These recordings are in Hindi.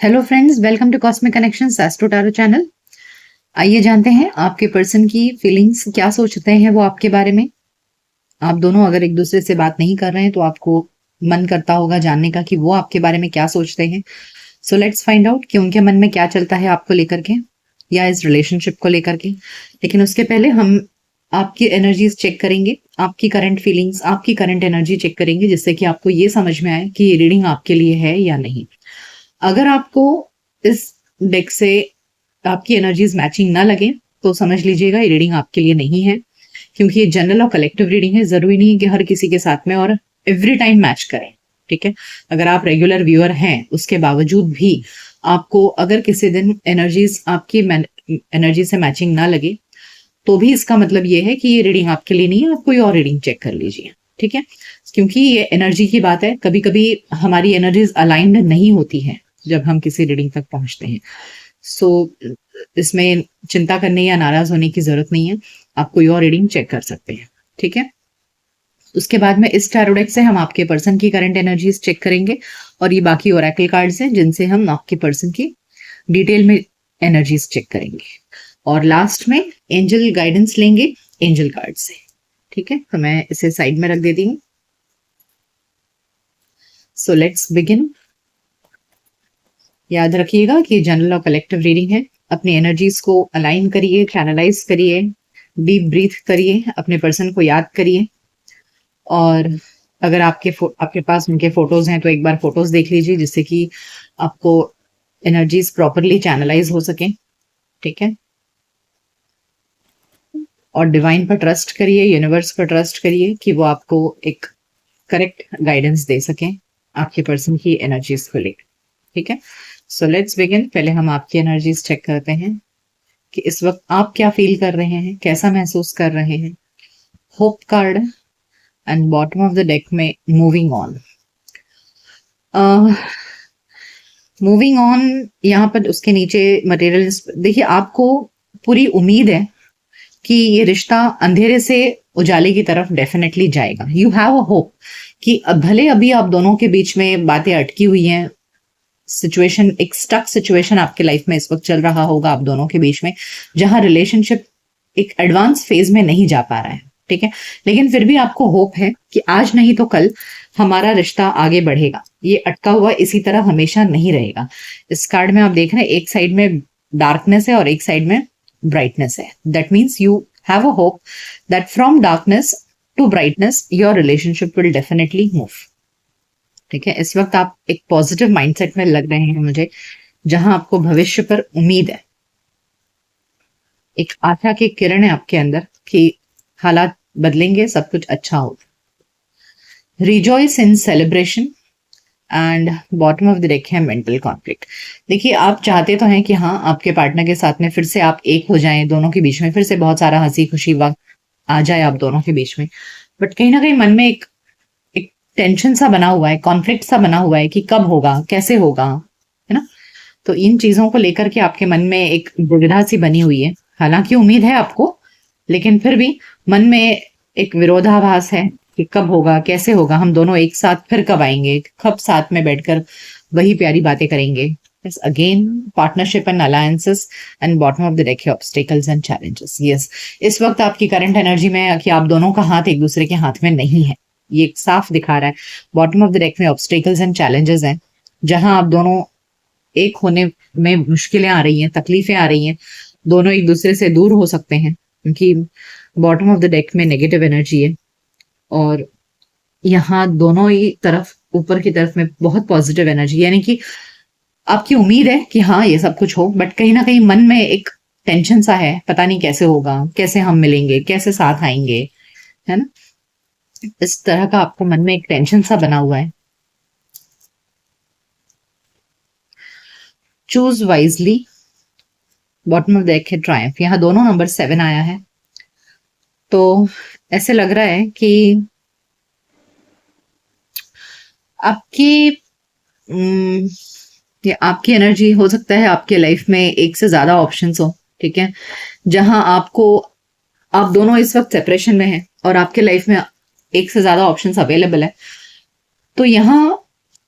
Hello friends, welcome to Cosmic Connections astro tarot channel. आइए जानते हैं आपके पर्सन की फीलिंग्स, क्या सोचते हैं वो आपके बारे में। आप दोनों अगर एक दूसरे से बात नहीं कर रहे हैं तो आपको मन करता होगा जानने का कि वो आपके बारे में क्या सोचते हैं। सो लेट्स फाइंड आउट कि उनके मन में क्या चलता है आपको लेकर के या इस रिलेशनशिप को लेकर के। लेकिन उसके पहले हम आपकी एनर्जीज चेक करेंगे, आपकी करंट फीलिंग्स, आपकी करंट एनर्जी चेक करेंगे, जिससे कि आपको ये समझ में आए कि ये रीडिंग आपके लिए है या नहीं। अगर आपको इस डेक से आपकी एनर्जीज मैचिंग ना लगे तो समझ लीजिएगा ये रीडिंग आपके लिए नहीं है, क्योंकि ये जनरल और कलेक्टिव रीडिंग है। जरूरी नहीं कि हर किसी के साथ में और एवरी टाइम मैच करें, ठीक है। अगर आप रेगुलर व्यूअर हैं उसके बावजूद भी आपको अगर किसी दिन एनर्जीज आपकी एनर्जी से मैचिंग ना लगे तो भी इसका मतलब ये है कि ये रीडिंग आपके लिए नहीं है। आप कोई और रीडिंग चेक कर लीजिए, ठीक है। क्योंकि ये एनर्जी की बात है, कभी कभी हमारी एनर्जीज अलाइंड नहीं होती हैं जब हम किसी रीडिंग तक पहुंचते हैं। सो इसमें चिंता करने या नाराज होने की जरूरत नहीं है, आप कोई और रीडिंग चेक कर सकते हैं, ठीक है। उसके बाद में इस टैरो डेक से हम आपके पर्सन की करंट एनर्जीज चेक करेंगे और ये बाकी ओरेकल कार्ड्स हैं जिनसे हम आपके पर्सन की डिटेल में एनर्जीज चेक करेंगे। और लास्ट में एंजल गाइडेंस लेंगे एंजल कार्ड से, ठीक है। तो मैं इसे साइड में रख देती हूँ। So let's begin. याद रखिएगा कि जनरल और कलेक्टिव रीडिंग है। अपनी एनर्जीज को अलाइन करिए, चैनलाइज करिए, डीप ब्रीथ करिए, अपने पर्सन को याद करिए। और अगर आपके पास उनके फोटोज हैं तो एक बार फोटोज देख लीजिए, जिससे कि आपको एनर्जीज प्रॉपरली चैनलाइज हो सके, ठीक है। और डिवाइन पर ट्रस्ट करिए, यूनिवर्स पर ट्रस्ट करिए कि वो आपको एक करेक्ट गाइडेंस दे सके आपके पर्सन की एनर्जीज को लेकर, ठीक है। So let's begin. पहले हम आपकी एनर्जीज चेक करते हैं कि इस वक्त आप क्या फील कर रहे हैं, कैसा महसूस कर रहे हैं। Hope card and bottom of the deck में मूविंग ऑन। मूविंग ऑन यहाँ पर उसके नीचे मटेरियलिस्ट। देखिए, आपको पूरी उम्मीद है कि ये रिश्ता अंधेरे से उजाले की तरफ डेफिनेटली जाएगा। यू हैव अ होप कि भले अभी आप दोनों के बीच में बातें अटकी हुई हैं, सिचुएशन, एक स्टक सिचुएशन आपके लाइफ में इस वक्त चल रहा होगा आप दोनों के बीच में, जहां रिलेशनशिप एक एडवांस फेज में नहीं जा पा रहा है, ठीक है। लेकिन फिर भी आपको होप है कि आज नहीं तो कल हमारा रिश्ता आगे बढ़ेगा। ये अटका हुआ इसी तरह हमेशा नहीं रहेगा। इस कार्ड में आप देख रहे हैं एक साइड में डार्कनेस है और एक साइड में ब्राइटनेस है। That means you have a hope that from darkness to brightness your relationship will definitely move, ठीक है। इस वक्त आप एक पॉजिटिव माइंडसेट में लग रहे हैं मुझे, जहां आपको भविष्य पर उम्मीद है। एक आशा की किरण है आपके अंदर कि हालात बदलेंगे, सब कुछ अच्छा होगा। Rejoice in celebration and bottom of the deck है मेंटल कॉन्फ्लिक्ट। देखिए, आप चाहते तो हैं कि हाँ, आपके पार्टनर के साथ में फिर से आप एक हो जाएं, दोनों के बीच में फिर से बहुत सारा हंसी खुशी वक्त आ जाए आप दोनों के बीच में। बट कहीं ना कहीं मन में एक टेंशन सा बना हुआ है, कॉन्फ्लिक्ट सा बना हुआ है कि कब होगा, कैसे होगा, है ना। तो इन चीजों को लेकर के आपके मन में एक दुविधा सी बनी हुई है। हालांकि उम्मीद है आपको, लेकिन फिर भी मन में एक विरोधाभास है कि कब होगा, कैसे होगा, हम दोनों एक साथ फिर कब आएंगे, कब साथ में बैठकर वही प्यारी बातें करेंगे। Yes, again partnership and alliances and bottom of the deck है ऑब्स्टेकल्स एंड चैलेंजेस। यस, इस वक्त आपकी करंट एनर्जी में कि आप दोनों का हाथ एक दूसरे के हाथ में नहीं है, ये साफ दिखा रहा है। बॉटम ऑफ द डेक में ऑब्स्टेकल्स एंड चैलेंजेस हैं, जहां आप दोनों एक होने में मुश्किलें आ रही हैं, तकलीफें आ रही हैं, दोनों एक दूसरे से दूर हो सकते हैं, क्योंकि बॉटम ऑफ द डेक में नेगेटिव एनर्जी है और यहाँ दोनों ही तरफ ऊपर की तरफ में बहुत पॉजिटिव एनर्जी, यानी कि आपकी उम्मीद है कि हाँ ये सब कुछ हो, बट कहीं ना कहीं मन में एक टेंशन सा है, पता नहीं कैसे होगा, कैसे हम मिलेंगे, कैसे साथ आएंगे, है ना। इस तरह का आपको मन में एक टेंशन सा बना हुआ है। Choose wisely, bottom of the deck है ट्रायम्फ। यहाँ दोनों नंबर 7 आया है, तो ऐसे लग रहा है कि आपकी ये आपकी एनर्जी हो सकता है आपके लाइफ में एक से ज्यादा ऑप्शंस हो, ठीक है। जहां आपको, आप दोनों इस वक्त सेपरेशन में हैं और आपके लाइफ में एक से ज्यादा ऑप्शंस अवेलेबल है। तो यहाँ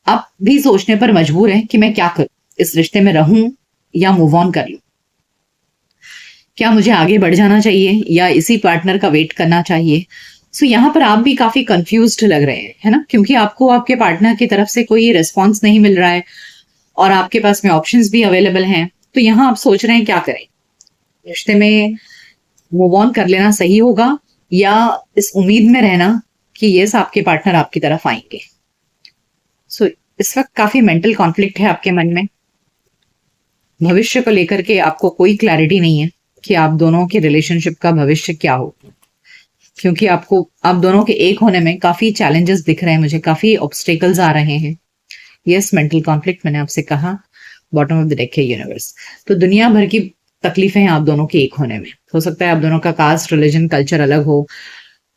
आप भी सोचने पर मजबूर हैं कि मैं क्या करूं, इस रिश्ते में रहूं या मूव ऑन कर लूं, क्या मुझे आगे बढ़ जाना चाहिए या इसी पार्टनर का वेट करना चाहिए। सो यहाँ पर आप भी काफी कंफ्यूज्ड लग रहे हैं, है ना, क्योंकि आपको आपके पार्टनर की तरफ से कोई रिस्पॉन्स नहीं मिल रहा है और आपके पास में ऑप्शंस भी अवेलेबल हैं। तो यहाँ आप सोच रहे हैं क्या करें, रिश्ते में मूव ऑन कर लेना सही होगा या इस उम्मीद में रहना कि यस आपके पार्टनर आपकी तरफ आएंगे। सो इस वक्त काफी मेंटल कॉन्फ्लिक्ट है आपके मन में, भविष्य को लेकर के आपको कोई क्लैरिटी नहीं है कि आप दोनों के रिलेशनशिप का भविष्य क्या हो, क्योंकि आपको आप दोनों के एक होने में काफी चैलेंजेस दिख रहे हैं मुझे, काफी ऑब्स्टेकल्स आ रहे हैं। यस मेंटल कॉन्फ्लिक्ट, मैंने आपसे कहा बॉटम ऑफ द डेक है यूनिवर्स। तो दुनिया भर की तकलीफें हैं आप दोनों के एक होने में। हो सकता है आप दोनों का कास्ट, रिलीजन, कल्चर अलग हो,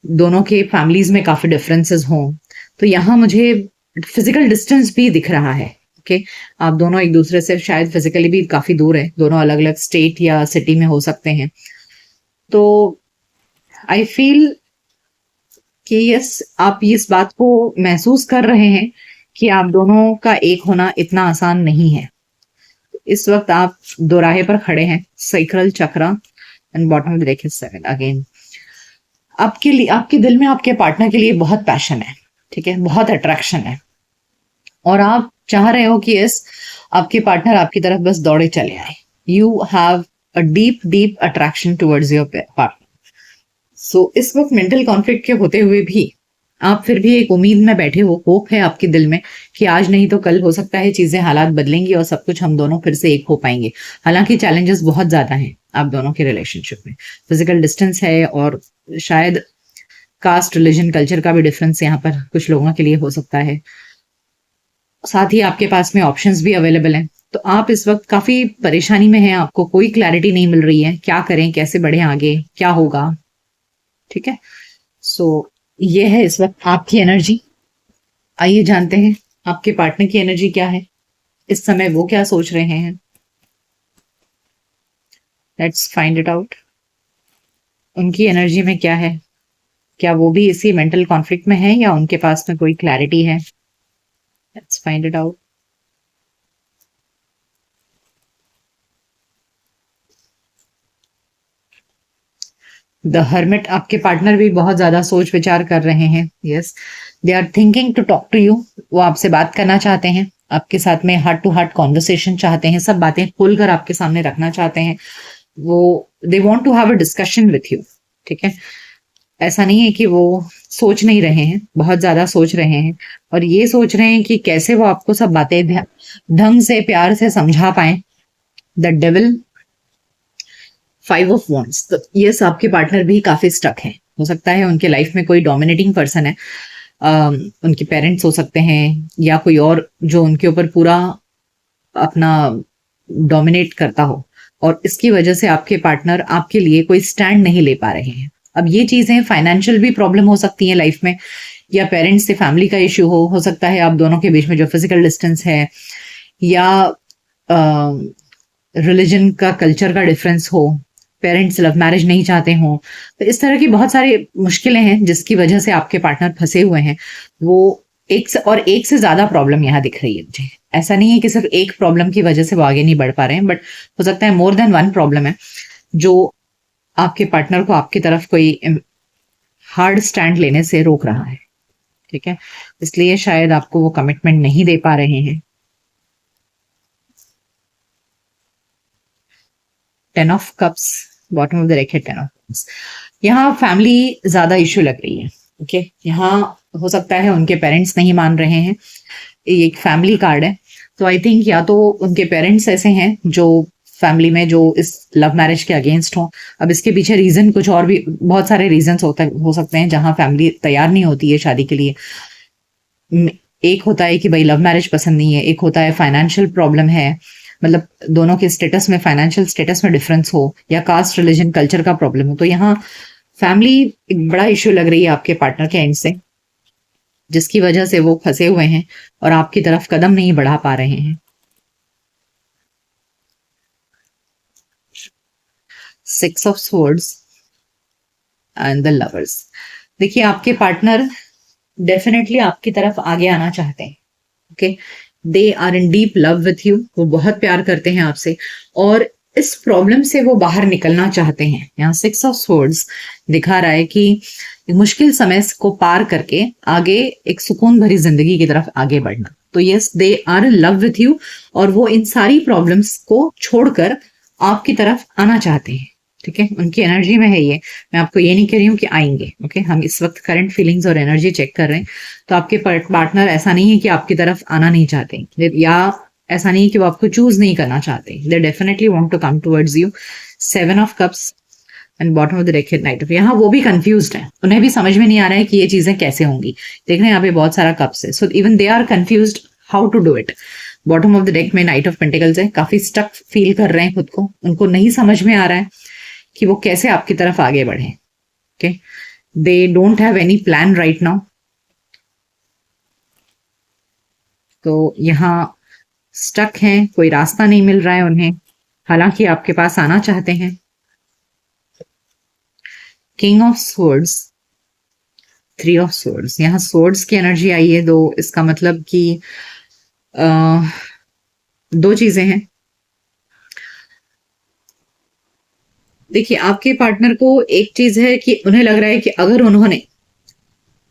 दोनों के फैमिलीज में काफी डिफरेंसेस हों। तो यहाँ मुझे फिजिकल डिस्टेंस भी दिख रहा है। ओके, आप दोनों एक दूसरे से शायद फिजिकली भी काफी दूर है, दोनों अलग अलग स्टेट या सिटी में हो सकते हैं। तो आई फील कि यस आप इस बात को महसूस कर रहे हैं कि आप दोनों का एक होना इतना आसान नहीं है। इस वक्त आप दोराहे पर खड़े हैं, sacral chakra and bottom of the deck is 7 again. आपके लिए, आपके दिल में आपके पार्टनर के लिए बहुत पैशन है, ठीक है, बहुत अट्रैक्शन है और आप चाह रहे हो कि यस आपके पार्टनर आपकी तरफ बस दौड़े चले आए। You have a deep deep attraction towards your partner. So इस वक्त मेंटल कॉन्फ्लिक्ट के होते हुए भी आप फिर भी एक उम्मीद में बैठे हो, होप है आपके दिल में कि आज नहीं तो कल हो सकता है चीजें, हालात बदलेंगी और सब कुछ हम दोनों फिर से एक हो पाएंगे। हालांकि चैलेंजेस बहुत ज्यादा हैं आप दोनों के रिलेशनशिप में, फिजिकल डिस्टेंस है और शायद कास्ट, रिलीजन, कल्चर का भी डिफरेंस यहाँ पर कुछ लोगों के लिए हो सकता है। साथ ही आपके पास में ऑप्शंस भी अवेलेबल हैं। तो आप इस वक्त काफी परेशानी में हैं, आपको कोई क्लैरिटी नहीं मिल रही है, क्या करें, कैसे बढ़े आगे, क्या होगा। ठीक है, सो ये है इस वक्त आपकी एनर्जी। आइए जानते हैं आपके पार्टनर की एनर्जी क्या है, इस समय वो क्या सोच रहे हैं। Let's find it out. उनकी एनर्जी में क्या है, क्या वो भी इसी मेंटल कॉन्फ्लिक्ट में है या उनके पास में कोई क्लैरिटी है। Let's find it out. The hermit, आपके पार्टनर भी बहुत ज्यादा सोच विचार कर रहे हैं। Yes, they are thinking to talk to you. वो आपसे बात करना चाहते हैं, आपके साथ में हार्ट टू हार्ट कॉन्वर्सेशन चाहते हैं, सब बातें खोलकर आपके सामने रखना चाहते हैं। वो they want to have a discussion with you. ठीक है, ऐसा नहीं है कि वो सोच नहीं रहे हैं, बहुत ज्यादा सोच रहे हैं और ये सोच रहे हैं कि कैसे वो आपको सब बातें ढंग से, प्यार से समझा पाए। The devil, 5 of wands. तो यस आपके पार्टनर भी काफी स्टक हैं। हो सकता है उनके लाइफ में कोई डोमिनेटिंग पर्सन है, उनके पेरेंट्स हो सकते हैं या कोई और जो उनके ऊपर पूरा अपना डोमिनेट करता हो और इसकी वजह से आपके पार्टनर आपके लिए कोई स्टैंड नहीं ले पा रहे हैं। अब ये चीजें फाइनेंशियल भी प्रॉब्लम हो सकती है लाइफ में, या पेरेंट्स से फैमिली का इश्यू हो सकता है आप दोनों के बीच में जो फिजिकल डिस्टेंस है, या रिलीजन का, कल्चर का डिफरेंस हो, पेरेंट्स लव मैरिज नहीं चाहते हों। तो इस तरह की बहुत सारी मुश्किलें हैं जिसकी वजह से आपके पार्टनर फंसे हुए हैं। वो एक से ज्यादा प्रॉब्लम यहाँ दिख रही है मुझे। ऐसा नहीं है कि सिर्फ एक प्रॉब्लम की वजह से वो आगे नहीं बढ़ पा रहे हैं, बट हो सकता है मोर देन वन प्रॉब्लम है जो आपके पार्टनर को आपकी तरफ कोई हार्ड स्टैंड लेने से रोक रहा है। ठीक है, इसलिए शायद आपको वो कमिटमेंट नहीं दे पा रहे हैं। 10 of cups, bottom of the deck है 10 ऑफ कप्स। यहाँ फैमिली ज्यादा इश्यू लग रही है। ओके, यहाँ हो सकता है उनके पेरेंट्स नहीं मान रहे हैं, एक फैमिली कार्ड है। तो आई थिंक या तो उनके पेरेंट्स ऐसे हैं जो फैमिली में जो इस लव मैरिज के अगेंस्ट हो। अब इसके पीछे रीजन कुछ और भी, बहुत सारे रीजंस हो सकते हैं जहां फैमिली तैयार नहीं होती है शादी के लिए। एक होता है कि भाई लव मैरिज पसंद नहीं है, एक होता है फाइनेंशियल प्रॉब्लम है, मतलब दोनों के स्टेटस में, फाइनेंशियल स्टेटस में डिफरेंस हो, या कास्ट, रिलीजन, कल्चर का प्रॉब्लम हो। तो यहाँ फैमिली एक बड़ा इश्यू लग रही है आपके पार्टनर के एंड से, जिसकी वजह से वो फंसे हुए हैं और आपकी तरफ कदम नहीं बढ़ा पा रहे हैं। 6 of swords and the lovers. देखिए आपके पार्टनर डेफिनेटली आपकी तरफ आगे आना चाहते हैं। Okay, they are in deep love with you, वो बहुत प्यार करते हैं आपसे और इस प्रॉब्लम से वो बाहर निकलना चाहते हैं। यहाँ 6 ऑफ स्वॉर्ड्स दिखा रहा है कि मुश्किल समय को पार करके आगे एक सुकून भरी जिंदगी की तरफ आगे बढ़ना। तो yes, they are in love with you और वो इन सारी प्रॉब्लम्स को छोड़कर आपकी तरफ आना चाहते हैं। ठीक है, उनकी एनर्जी में है ये। मैं आपको ये नहीं कह रही हूँ कि आएंगे। ओके, हम इस वक्त करंट फीलिंग्स और एनर्जी चेक कर रहे हैं। तो आपके पार्टनर ऐसा नहीं है कि आपकी तरफ आना नहीं चाहते, या ऐसा नहीं है कि वो आपको चूज नहीं करना चाहते। They definitely want to come towards you. 7 of cups and bottom of the deck है नाइट ऑफ। यहाँ वो भी कंफ्यूज्ड है, उन्हें भी समझ में नहीं आ रहा है कि ये चीजें कैसे होंगी। देख रहे हैं यहाँ पे बहुत सारा कप्स है, so even they are confused how to do it. Bottom of the deck में नाइट ऑफ पेंटिकल्स है, काफी स्टक फील कर रहे हैं खुद को, उनको नहीं समझ में आ रहा है कि वो कैसे आपकी तरफ आगे बढ़े। Okay, they don't have any plan right now. तो यहाँ स्टक हैं, कोई रास्ता नहीं मिल रहा है उन्हें, हालांकि आपके पास आना चाहते हैं। King of swords, 3 of swords, यहाँ स्वॉर्ड्स की एनर्जी आई है। दो, इसका मतलब कि दो चीजें हैं। देखिए, आपके पार्टनर को एक चीज है कि उन्हें लग रहा है कि अगर उन्होंने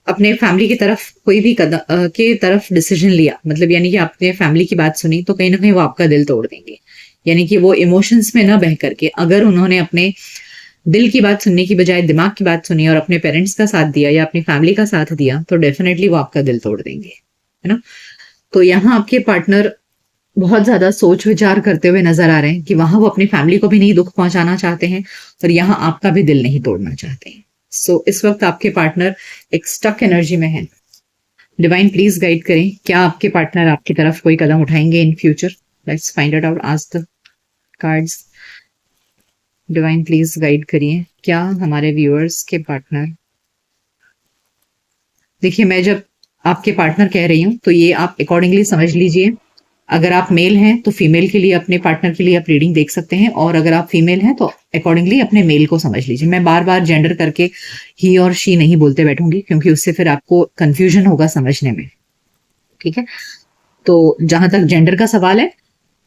अपने फैमिली की तरफ कोई भी कदम के तरफ डिसीजन लिया, मतलब यानी कि आपने फैमिली की बात सुनी, तो कहीं ना कहीं वो आपका दिल तोड़ देंगे। यानी कि वो इमोशंस में ना बह करके अगर उन्होंने अपने दिल की बात सुनने की बजाय दिमाग की बात सुनी और अपने पेरेंट्स का साथ दिया या अपनी फैमिली का साथ दिया, तो डेफिनेटली वो आपका दिल तोड़ देंगे, है ना। तो यहाँ आपके पार्टनर बहुत ज्यादा सोच विचार करते हुए नजर आ रहे हैं कि वहां वो अपनी फैमिली को भी नहीं दुख पहुंचाना चाहते हैं और यहाँ आपका भी दिल नहीं तोड़ना चाहते हैं। सो इस वक्त आपके पार्टनर एक स्टक एनर्जी में है। डिवाइन प्लीज गाइड करें, क्या आपके पार्टनर आपकी तरफ कोई कदम उठाएंगे in future? Let's find it out, ask the cards. Divine please guide करिए, क्या हमारे व्यूअर्स के पार्टनर, देखिए मैं जब आपके पार्टनर कह रही हूं तो ये आप अकॉर्डिंगली समझ लीजिए। अगर आप मेल हैं तो फीमेल के लिए, अपने पार्टनर के लिए आप रीडिंग देख सकते हैं, और अगर आप फीमेल हैं तो अकॉर्डिंगली अपने मेल को समझ लीजिए। मैं बार बार जेंडर करके ही और शी नहीं बोलते बैठूंगी, क्योंकि उससे फिर आपको कंफ्यूजन होगा समझने में। ठीक है, तो जहां तक जेंडर का सवाल है,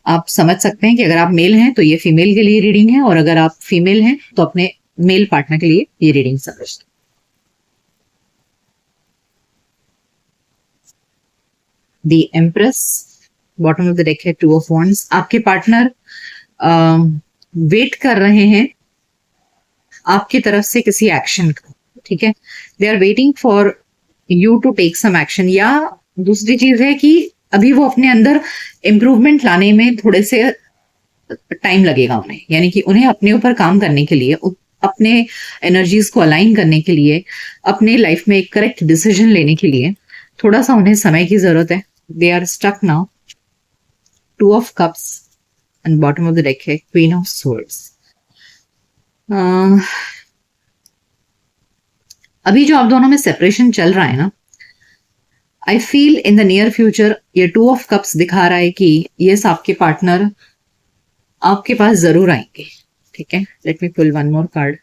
आप समझ सकते हैं कि अगर आप मेल हैं तो ये फीमेल के लिए रीडिंग है, और अगर आप फीमेल हैं तो अपने मेल पार्टनर के लिए ये रीडिंग समझ। The empress, bottom of the deck है 2 ऑफ वॉन्ड्स। आपके पार्टनर वेट कर रहे हैं आपकी तरफ से किसी एक्शन का। ठीक है, they are waiting for you to take some action. या दूसरी चीज है कि अभी वो अपने अंदर इम्प्रूवमेंट लाने में थोड़े से टाइम लगेगा उन्हें, यानी कि उन्हें अपने ऊपर काम करने के लिए, अपने एनर्जीज को अलाइन करने के लिए, अपने लाइफ में एक करेक्ट डिसीजन लेने के लिए थोड़ा सा उन्हें समय की जरूरत है। They are stuck now. 2 of cups and bottom of the deck है क्वीन ऑफ स्वॉर्ड्स। अभी जो आप दोनों में सेपरेशन चल रहा है ना, I feel in the near future ये 2 ऑफ कप्स दिखा रहा है कि यस, आपके पार्टनर आपके पास जरूर आएंगे। ठीक है, let me pull one more card.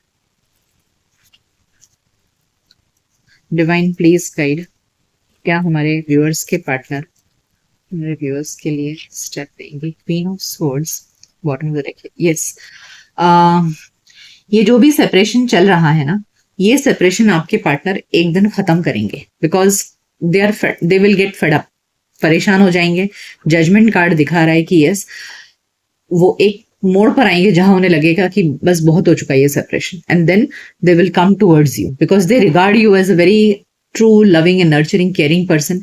Divine please guide, क्या हमारे व्यूअर्स के पार्टनर हमारे व्यूअर्स के लिए स्टेप देंगे? Queen of swords, bottom of the deck. Yes, ये जो भी सेपरेशन चल रहा है ना, ये सेपरेशन आपके पार्टनर एक दिन खत्म करेंगे, because they will get fed up, परेशान हो जाएंगे। जजमेंट कार्ड दिखा रहा है कि यस, वो एक मोड़ पर आएंगे जहां उन्हें लगेगा कि बस बहुत हो चुका है ये separation, and then they will come towards you because they regard you as a very true loving and nurturing caring person,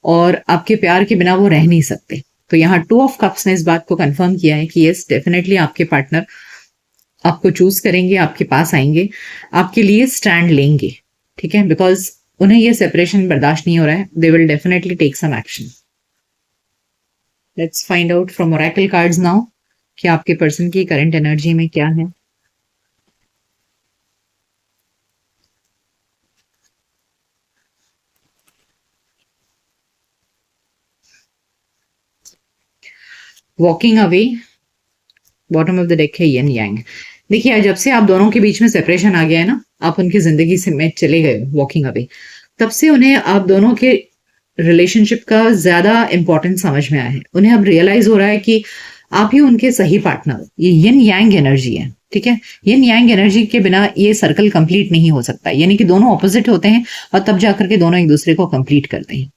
और आपके प्यार के बिना वो रह नहीं सकते। तो यहाँ 2 ऑफ कप्स ने इस बात को कंफर्म किया है कि यस, डेफिनेटली आपके पार्टनर आपको चूज करेंगे, आपके पास आएंगे, आपके लिए स्टैंड लेंगे। ठीक है, बिकॉज उन्हें ये सेपरेशन बर्दाश्त नहीं हो रहा है। They will definitely take some action. Let's find out from oracle cards now कि आपके पर्सन की करंट एनर्जी में क्या है। Walking away, bottom of the deck है यन यांग। देखिए, जब से आप दोनों के बीच में सेपरेशन आ गया है ना, आप उनकी जिंदगी से में चले गए वॉकिंग अवे, तब से उन्हें आप दोनों के रिलेशनशिप का ज्यादा इंपॉर्टेंस समझ में आया है। उन्हें अब रियलाइज हो रहा है कि आप ही उनके सही पार्टनर हो। ये यिन यांग एनर्जी है, ठीक है। यिन यांग एनर्जी के बिना ये सर्कल कंप्लीट नहीं हो सकता, यानी कि दोनों ऑपोजिट होते हैं और तब जाकर के दोनों एक दूसरे को कंप्लीट करते हैं।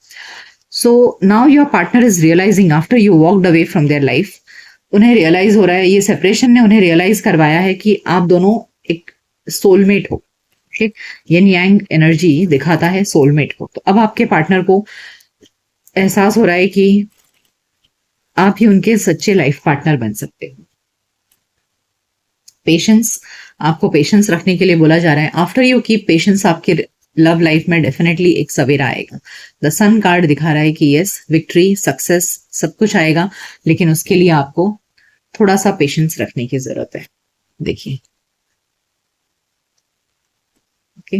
So now your partner is realising after you walked away from their life, उन्हें रियलाइज हो रहा है, ये सेपरेशन ने उन्हें रियलाइज करवाया है कि आप दोनों एक सोलमेट हो। ठीक, यिन यांग एनर्जी दिखाता है सोलमेट को। तो अब आपके पार्टनर को एहसास हो रहा है कि आप ही उनके सच्चे लाइफ पार्टनर बन सकते हो। पेशेंस, आपको पेशेंस रखने के लिए बोला जा रहा है। आफ्टर यू कीप पेशेंस, आपके लव लाइफ में डेफिनेटली एक सवेरा आएगा। द सन कार्ड दिखा रहा है कि यस, विक्ट्री, सक्सेस सब कुछ आएगा, लेकिन उसके लिए आपको थोड़ा सा पेशेंस रखने की जरूरत है। देखिए, ओके,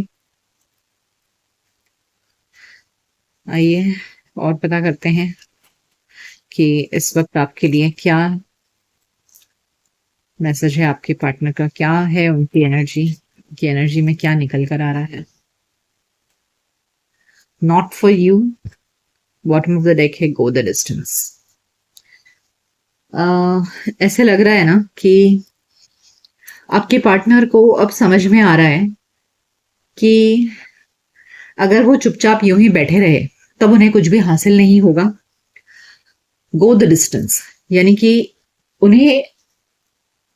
आइए और पता करते हैं कि इस वक्त आपके लिए क्या मैसेज है, आपके पार्टनर का क्या है, उनकी एनर्जी, की एनर्जी में क्या निकल कर आ रहा है। Not for you, bottom of the deck है गो द डिस्टेंस। ऐसे लग रहा है ना कि आपके पार्टनर को अब समझ में आ रहा है कि अगर वो चुपचाप यूं ही बैठे रहे तब उन्हें कुछ भी हासिल नहीं होगा। गो द डिस्टेंस, यानी कि उन्हें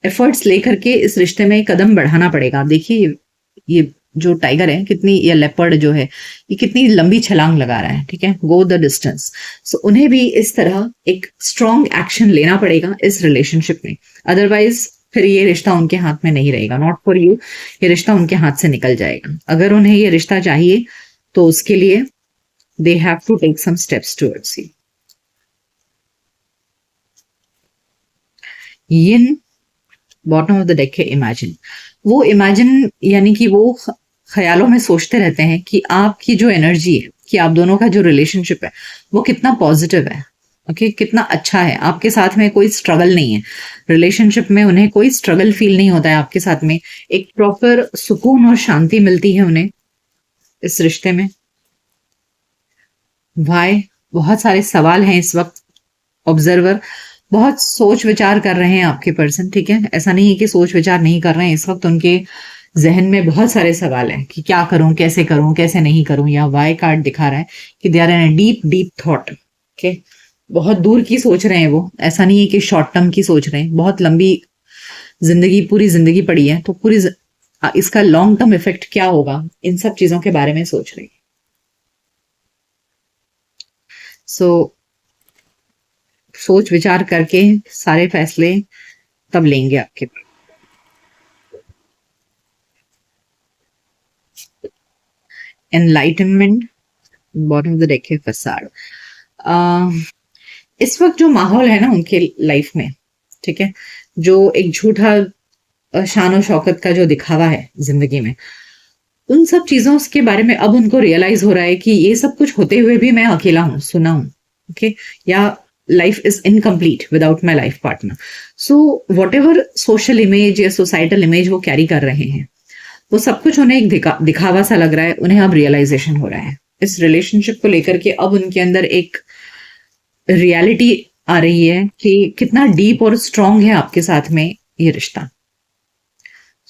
एफर्ट्स लेकर के इस रिश्ते में कदम बढ़ाना पड़ेगा। देखिए, ये जो टाइगर है कितनी, या लेपर्ड जो है, ये कितनी लंबी छलांग लगा रहा है। ठीक है, गो द डिस्टेंस। सो उन्हें भी इस तरह एक स्ट्रॉन्ग एक्शन लेना पड़ेगा इस रिलेशनशिप में, अदरवाइज फिर ये रिश्ता उनके हाथ में नहीं रहेगा। नॉट फॉर यू, ये रिश्ता उनके हाथ से निकल जाएगा। अगर उन्हें ये रिश्ता चाहिए तो उसके लिए they have to take some steps towards you. Yin, bottom of the deck है इमेजिन। वो इमेजिन यानी कि वो ख्यालों में सोचते रहते हैं कि आपकी जो एनर्जी है, कि आप दोनों का जो रिलेशनशिप है वो कितना पॉजिटिव है, ओके, कितना अच्छा है। आपके साथ में कोई स्ट्रगल नहीं है रिलेशनशिप में, उन्हें कोई स्ट्रगल फील नहीं होता है आपके साथ में। एक प्रॉपर सुकून और शांति मिलती है उन्हें इस रिश्ते में। वाई, बहुत सारे सवाल हैं इस वक्त। ऑब्जर्वर, बहुत सोच विचार कर रहे हैं आपके पर्सन। ठीक है, ऐसा नहीं है कि सोच विचार नहीं कर रहे हैं, इस वक्त उनके जहन में बहुत सारे सवाल हैं कि क्या करूं, कैसे नहीं करूं। या वाई कार्ड दिखा रहा है कि they are in deep deep thought. Okay, बहुत दूर की सोच रहे हैं वो, ऐसा नहीं है कि शॉर्ट टर्म की सोच रहे हैं। बहुत लंबी जिंदगी, पूरी जिंदगी पड़ी है, तो इसका लॉन्ग टर्म इफेक्ट क्या होगा, इन सब चीजों के बारे में सोच रहे हैं। सो सोच विचार करके सारे फैसले तब लेंगे आपके। Enlightenment, bottom of the deck है फसाड। इस वक्त जो माहौल है ना उनके लाइफ में, ठीक है, जो एक झूठा शान और शौकत का जो दिखावा है जिंदगी में, उन सब चीजों के बारे में अब उनको रियलाइज हो रहा है कि ये सब कुछ होते हुए भी मैं अकेला हूं, सुना हूं। ओके, या life is incomplete without my life partner. So what ever social image या सोसाइटल इमेज वो कैरी कर रहे हैं, वो सब कुछ उन्हें एक दिखावा सा लग रहा है। उन्हें अब रियलाइजेशन हो रहा है इस रिलेशनशिप को लेकर के। अब उनके अंदर एक रियलिटी आ रही है कि कितना डीप और स्ट्रांग है आपके साथ में ये रिश्ता।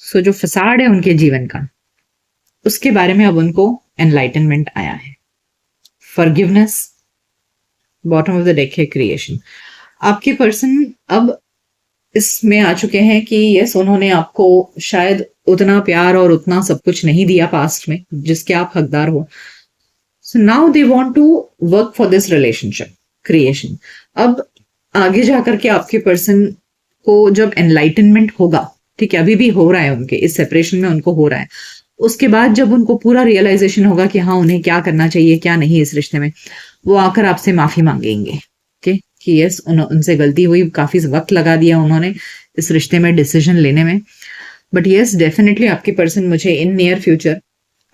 सो जो फसाड है उनके जीवन का, उसके बारे में अब उनको एनलाइटनमेंट आया है। Forgiveness, bottom of the deck है क्रिएशन। आपके पर्सन अब इसमें आ चुके हैं कि यस, उन्होंने आपको शायद उतना प्यार और उतना सब कुछ नहीं दिया पास्ट में जिसके आप हकदार हो। So now they want to work for this relationship creation. अब आगे जाकर के आपके पर्सन को जब एनलाइटनमेंट होगा, ठीक है, अभी भी हो रहा है उनके इस सेपरेशन में, उनको हो रहा है, उसके बाद जब उनको पूरा रियलाइजेशन होगा कि हाँ उन्हें क्या करना चाहिए क्या नहीं इस रिश्ते में, वो आकर आपसे माफी मांगेंगे। ओके, कि यस उनसे गलती हुई, काफी वक्त लगा दिया उन्होंने इस रिश्ते में डिसीजन लेने में, बट यस डेफिनेटली आपके पर्सन मुझे इन नियर फ्यूचर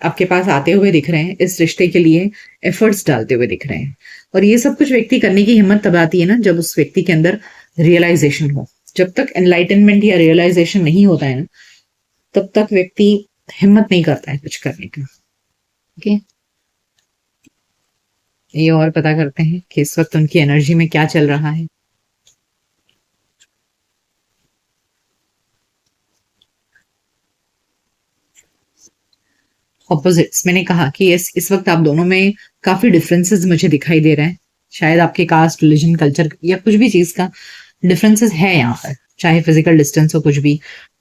आपके पास आते हुए दिख रहे हैं, इस रिश्ते के लिए एफर्ट्स डालते हुए दिख रहे हैं। और ये सब कुछ व्यक्ति करने की हिम्मत तब आती है ना जब उस व्यक्ति के अंदर रियलाइजेशन हो। जब तक एनलाइटनमेंट या रियलाइजेशन नहीं होता है ना, तब तक व्यक्ति हिम्मत नहीं करता है कुछ करने का। ओके, ये और पता करते हैं कि इस वक्त उनकी एनर्जी में क्या चल रहा है। ऑपोजिट्स, मैंने कहा कि इस वक्त आप दोनों में काफी डिफरेंसेस मुझे दिखाई दे रहे हैं। शायद आपके कास्ट, रिलीजन, कल्चर या कुछ भी चीज का डिफरेंसेस है यहाँ पर, चाहे फिजिकल डिस्टेंस हो, कुछ भी।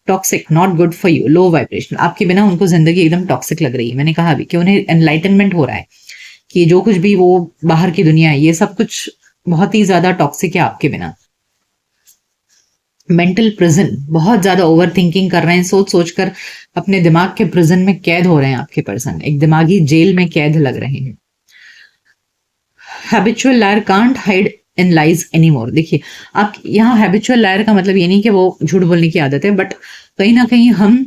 Toxic, not good for you, low vibration, आपके बिना उनको जिंदगी एकदम टॉक्सिक लग रही है। मैंने कहा अभी कि उन्हें एनलाइटनमेंट हो रहा है कि जो कुछ भी वो बाहर की दुनिया है, ये सब कुछ बहुत ही ज्यादा टॉक्सिक है आपके बिना। मेंटल प्रिजन, बहुत ज्यादा ओवर थिंकिंग कर रहे हैं, सोच सोच कर अपने दिमाग के प्रिजन में कैद हो रहे हैं आपके पर्सन, एक दिमागी जेल में कैद लग रहे हैं। Habitual liar can't hide in lies any more. देखिए, आप यहाँ हैबिचुअल लायर का मतलब ये नहीं कि वो झूठ बोलने की आदत है, बट कहीं ना कहीं हम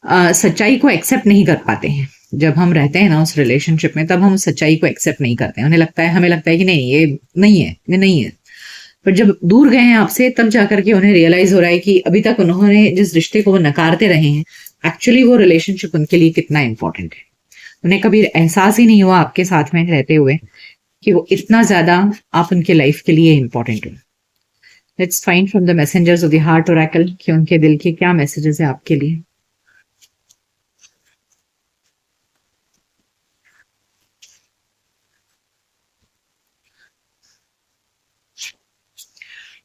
सच्चाई को एक्सेप्ट नहीं कर पाते हैं। जब हम रहते हैं ना उस रिलेशनशिप में, तब हम सच्चाई को एक्सेप्ट नहीं करते हैं। हमें लगता है कि नहीं, ये नहीं है, ये नहीं है। पर जब दूर गए हैं आपसे, तब जाकर के उन्हें रियलाइज हो रहा है कि अभी तक उन्होंने जिस रिश्ते को वो नकारते रहे हैं, एक्चुअली वो रिलेशनशिप उनके लिए कितना इंपॉर्टेंट है। उन्हें कभी एहसास ही नहीं हुआ आपके साथ में रहते हुए कि वो इतना ज्यादा आप उनके लाइफ के लिए इंपॉर्टेंट हो। Let's find from the messengers of the heart Oracle कि उनके दिल के क्या मैसेजेस है आपके लिए।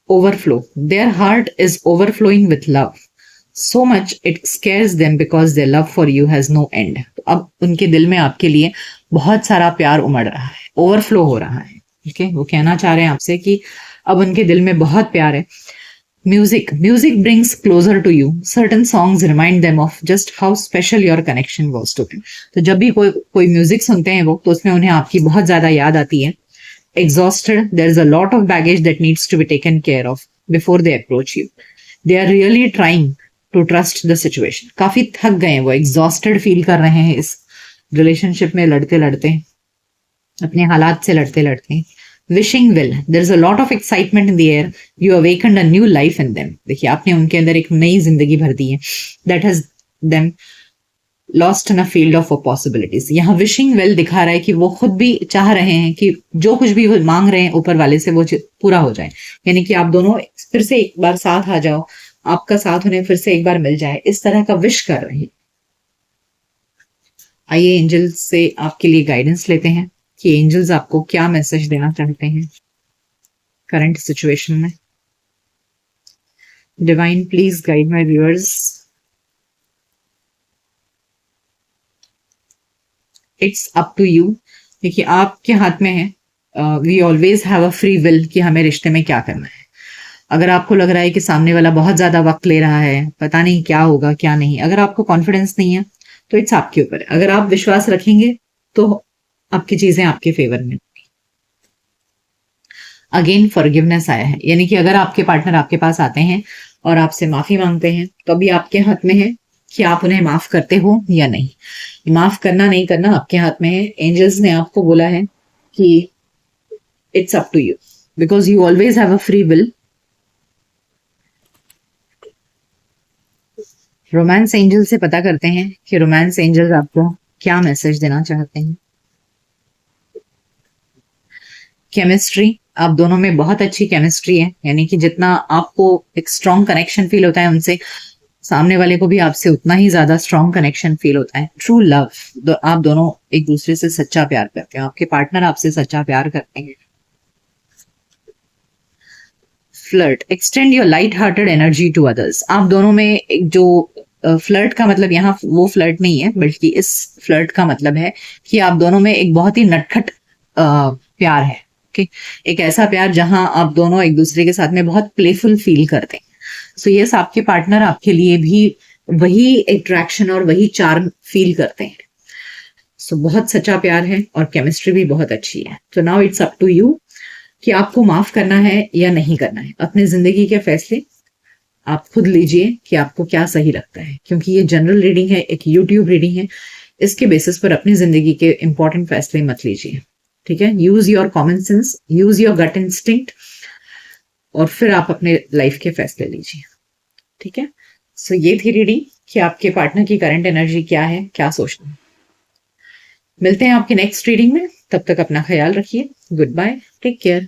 Overflow. Their heart is overflowing with love. So much it scares them because their love for you has no end. तो अब उनके दिल में आपके लिए बहुत सारा प्यार उमड़ रहा है, ओवरफ्लो हो रहा है। ठीक है, वो कहना चाह रहे हैं आपसे कि अब उनके दिल में बहुत प्यार है। Music brings closer to you. Certain songs remind them of just how special your connection was to them. तो जब भी कोई म्यूजिक सुनते हैं वो, तो उसमें उन्हें आपकी बहुत ज्यादा याद आती है। Exhausted, there's a lot of baggage that needs to be taken care of before they approach you. They are really trying to trust the situation. काफी थक गए हैं वो, exhausted feel कर रहे हैं इस रिलेशनशिप में लड़ते लड़ते, अपने हालात से लड़ते लड़ते। Wishing well, there's a lot of excitement in the air. You awakened a new life in them. देखिए, आपने उनके अंदर एक नई जिंदगी भर दी है। That has them lost in a field of possibilities. यहाँ विशिंग वेल दिखा रहा है कि वो खुद भी चाह रहे हैं कि जो कुछ भी वो मांग रहे हैं ऊपर वाले से, वो पूरा हो जाए। यानी कि आप दोनों फिर से एक बार साथ आ जाओ, आपका साथ उन्हें फिर से एक बार मिल जाए, इस तरह का विश कर रहे हैं। आइए एंजल्स से आपके लिए गाइडेंस लेते हैं कि एंजल्स आपको क्या मैसेज देना चाहते हैं करंट सिचुएशन में। Divine please guide my viewers. It's up to you. देखिए, आपके हाथ में है। We always have a free will कि हमें रिश्ते में क्या करना है। अगर आपको लग रहा है कि सामने वाला बहुत ज्यादा वक्त ले रहा है, पता नहीं क्या होगा क्या नहीं, अगर आपको कॉन्फिडेंस नहीं है, तो इट्स आपके ऊपर। अगर आप विश्वास रखेंगे तो आपकी चीजें आपके फेवर में। अगेन फॉरगिवनेस आया है, यानी कि अगर आपके पार्टनर आपके पास आते हैं और आपसे माफी मांगते हैं, तो अभी आपके हाथ में है कि आप उन्हें माफ करते हो या नहीं। माफ करना नहीं करना आपके हाथ में है। एंजल्स ने आपको बोला है कि it's up to you because you always have a free will. Romance angel से पता करते हैं कि रोमांस एंजल्स आपको क्या मैसेज देना चाहते हैं। केमिस्ट्री, आप दोनों में बहुत अच्छी केमिस्ट्री है, यानी कि जितना आपको एक स्ट्रॉन्ग कनेक्शन फील होता है उनसे, सामने वाले को भी आपसे उतना ही ज्यादा स्ट्रॉन्ग कनेक्शन फील होता है। ट्रू लव, आप दोनों एक दूसरे से सच्चा प्यार करते हैं, आपके पार्टनर आपसे सच्चा प्यार करते हैं। Flirt, extend your light hearted energy to others. आप दोनों में एक जो फ्लर्ट का मतलब यहाँ वो फ्लर्ट नहीं है, बल्कि इस फ्लर्ट का मतलब है कि आप दोनों में एक बहुत ही नटखट प्यार है। ओके, एक ऐसा प्यार जहां आप दोनों एक दूसरे के साथ में बहुत प्लेफुल फील करते हैं। सो यस, आपके पार्टनर आपके लिए भी वही अट्रैक्शन और वही चार्म फील करते हैं। सो बहुत सच्चा प्यार है और केमिस्ट्री भी बहुत अच्छी है। तो now it's up to you कि आपको माफ करना है या नहीं करना है। अपने जिंदगी के फैसले आप खुद लीजिए कि आपको क्या सही लगता है, क्योंकि ये जनरल रीडिंग है, एक यूट्यूब रीडिंग है। इसके बेसिस पर अपनी जिंदगी के इंपॉर्टेंट फैसले मत लीजिए। ठीक है, use your common sense, use your gut instinct, और फिर आप अपने लाइफ के फैसले लीजिए। ठीक है, सो ये थी रीडिंग कि आपके पार्टनर की करंट एनर्जी क्या है, क्या सोचना है। मिलते हैं आपके नेक्स्ट रीडिंग में। तब तक अपना ख्याल रखिए। Good bye, take care.